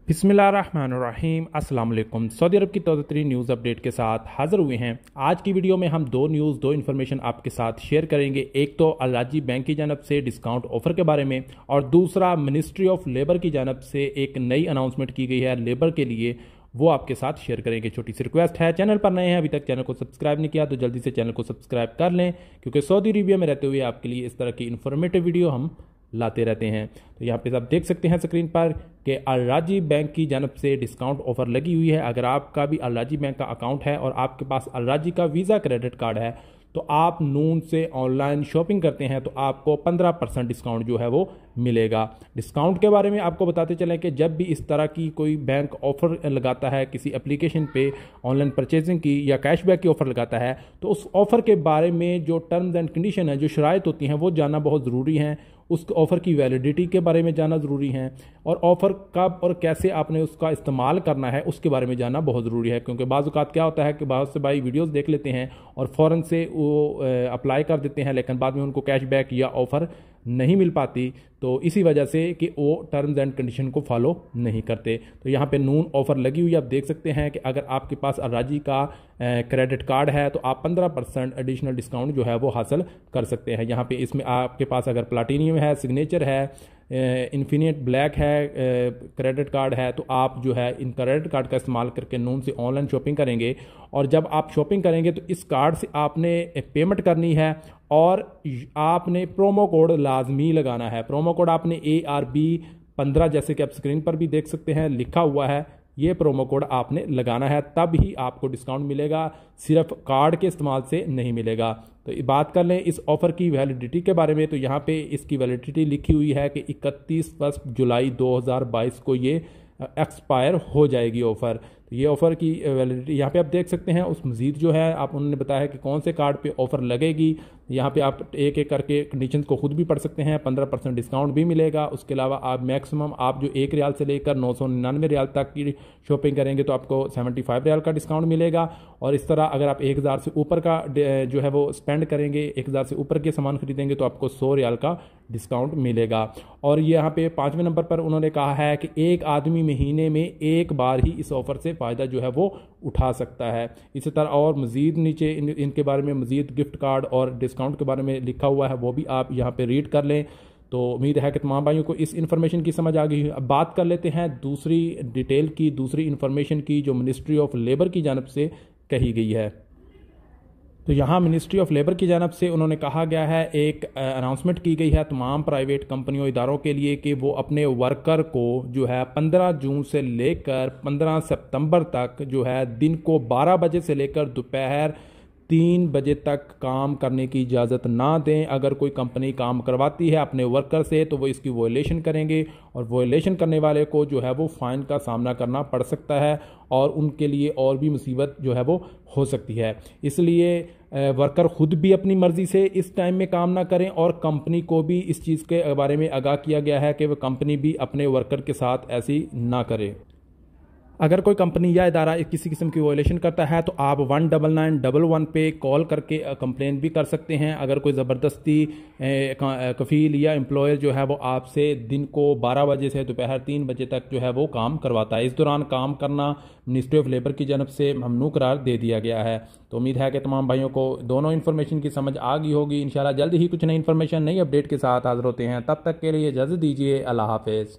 बिस्मिल्लाहिर्रहमानिर्रहीम अस्सलाम वालेकुम। सऊदी अरब की ताज़ा न्यूज़ अपडेट के साथ हाज़िर हुए हैं। आज की वीडियो में हम दो इन्फॉर्मेशन आपके साथ शेयर करेंगे। एक तो अल राजी बैंक की जानब से डिस्काउंट ऑफर के बारे में, और दूसरा मिनिस्ट्री ऑफ लेबर की जानब से एक नई अनाउंसमेंट की गई है लेबर के लिए, वो आपके साथ शेयर करेंगे। छोटी सी रिक्वेस्ट है, चैनल पर नए हैं, अभी तक चैनल को सब्सक्राइब नहीं किया तो जल्दी से चैनल को सब्सक्राइब कर लें, क्योंकि सऊदी अरबिया में रहते हुए आपके लिए इस तरह की इन्फॉर्मेटिव वीडियो हम लाते रहते हैं। तो यहाँ पे आप देख सकते हैं स्क्रीन पर कि अल राजी बैंक की जानब से डिस्काउंट ऑफर लगी हुई है। अगर आपका भी अल राजी बैंक का अकाउंट है और आपके पास अल राजी का वीज़ा क्रेडिट कार्ड है, तो आप नून से ऑनलाइन शॉपिंग करते हैं तो आपको 15% डिस्काउंट जो है वो मिलेगा। डिस्काउंट के बारे में आपको बताते चलें कि जब भी इस तरह की कोई बैंक ऑफर लगाता है किसी एप्लीकेशन पे ऑनलाइन परचेजिंग की या कैशबैक की ऑफर लगाता है, तो उस ऑफर के बारे में जो टर्म्स एंड कंडीशन है, जो शराइत होती हैं, वो जानना बहुत ज़रूरी है। उस ऑफ़र की वैलिडिटी के बारे में जानना ज़रूरी है, और ऑफ़र कब और कैसे आपने उसका इस्तेमाल करना है उसके बारे में जानना बहुत ज़रूरी है। क्योंकि बाज़ औक़ात क्या होता है कि बहुत से भाई वीडियोस देख लेते हैं और फ़ौरन से वो अप्लाई कर देते हैं, लेकिन बाद में उनको कैशबैक या ऑफ़र नहीं मिल पाती, तो इसी वजह से कि वो टर्म्स एंड कंडीशन को फॉलो नहीं करते। तो यहाँ पे नून ऑफ़र लगी हुई, आप देख सकते हैं कि अगर आपके पास अल राजी का क्रेडिट कार्ड है तो आप 15% एडिशनल डिस्काउंट जो है वो हासिल कर सकते हैं। यहाँ पे इसमें आपके पास अगर प्लाटीनियम है, सिग्नेचर है, इन्फिनिट ब्लैक है, क्रेडिट कार्ड है, तो आप जो है इन क्रेडिट कार्ड का इस्तेमाल करके नून से ऑनलाइन शॉपिंग करेंगे। और जब आप शॉपिंग करेंगे तो इस कार्ड से आपने पेमेंट करनी है, और आपने प्रोमो कोड लाजमी लगाना है। प्रोमो कोड आपने ARB15, जैसे कि आप स्क्रीन पर भी देख सकते हैं लिखा हुआ है, ये प्रोमो कोड आपने लगाना है, तब ही आपको डिस्काउंट मिलेगा, सिर्फ कार्ड के इस्तेमाल से नहीं मिलेगा। तो बात कर लें इस ऑफ़र की वैलिडिटी के बारे में, तो यहाँ पे इसकी वैलिडिटी लिखी हुई है कि 31 जुलाई 2022 को ये एक्सपायर हो जाएगी ऑफ़र। तो ये ऑफ़र की वैलिडिटी यहाँ पे आप देख सकते हैं। उस मज़ीद जो है आप उन्होंने बताया कि कौन से कार्ड पे ऑफ़र लगेगी। यहाँ पे आप एक एक करके कंडीशंस को खुद भी पढ़ सकते हैं। 15% डिस्काउंट भी मिलेगा। उसके अलावा आप मैक्सिमम आप जो 1 रियाल से लेकर 999 रियाल तक की शॉपिंग करेंगे तो आपको 75 रियाल का डिस्काउंट मिलेगा। और इस तरह अगर आप 1000 से ऊपर का जो है वो स्पेंड करेंगे, 1000 से ऊपर के सामान खरीदेंगे, तो आपको 100 रियाल का डिस्काउंट मिलेगा। और यहाँ पे 5वें नंबर पर उन्होंने कहा है कि एक आदमी महीने में एक बार ही इस ऑफ़र से फ़ायदा जो है वो उठा सकता है। इसी तरह और मज़ीद नीचे इनके बारे में मज़ीद गिफ्ट कार्ड और डिस्काउंट के बारे में लिखा हुआ है, वो भी आप यहाँ पे रीड कर लें। तो उम्मीद है कि तमाम भाइयों को इस इन्फॉर्मेशन की समझ आ गई। अब बात कर लेते हैं दूसरी डिटेल की, दूसरी इन्फॉर्मेशन की, जो मिनिस्ट्री ऑफ लेबर की जानब से कही गई है। तो यहाँ मिनिस्ट्री ऑफ लेबर की जानब से उन्होंने कहा गया है, एक अनाउंसमेंट की गई है तमाम प्राइवेट कंपनियों इदारों के लिए कि वो अपने वर्कर को जो है 15 जून से लेकर 15 सितंबर तक जो है दिन को 12 बजे से लेकर दोपहर 3 बजे तक काम करने की इजाज़त ना दें। अगर कोई कंपनी काम करवाती है अपने वर्कर से तो वो इसकी वॉयलेशन करेंगे, और वॉयलेशन करने वाले को जो है वो फ़ाइन का सामना करना पड़ सकता है, और उनके लिए और भी मुसीबत जो है वो हो सकती है। इसलिए वर्कर खुद भी अपनी मर्ज़ी से इस टाइम में काम ना करें, और कंपनी को भी इस चीज़ के बारे में आगाह किया गया है कि वह कंपनी भी अपने वर्कर के साथ ऐसी ना करे। अगर कोई कंपनी या इदारा किसी किस्म की वॉयलेशन करता है तो आप 19911 पे कॉल करके कंप्लेन भी कर सकते हैं। अगर कोई ज़बरदस्ती कफ़ील या एम्प्लॉयर जो है वो आपसे दिन को 12 बजे से दोपहर 3 बजे तक जो है वो काम करवाता है, इस दौरान काम करना मिनिस्ट्री ऑफ लेबर की जानब से ममनू करार दे दिया गया है। तो उम्मीद है कि तमाम भाइयों को दोनों इन्फॉर्मेशन की समझ आ गई होगी। इंशाल्लाह जल्द ही कुछ नई इन्फॉर्मेशन, नई अपडेट के साथ हाज़िर होते हैं। तब तक के लिए इजाज़त दीजिए। अल्लाह हाफ़िज़।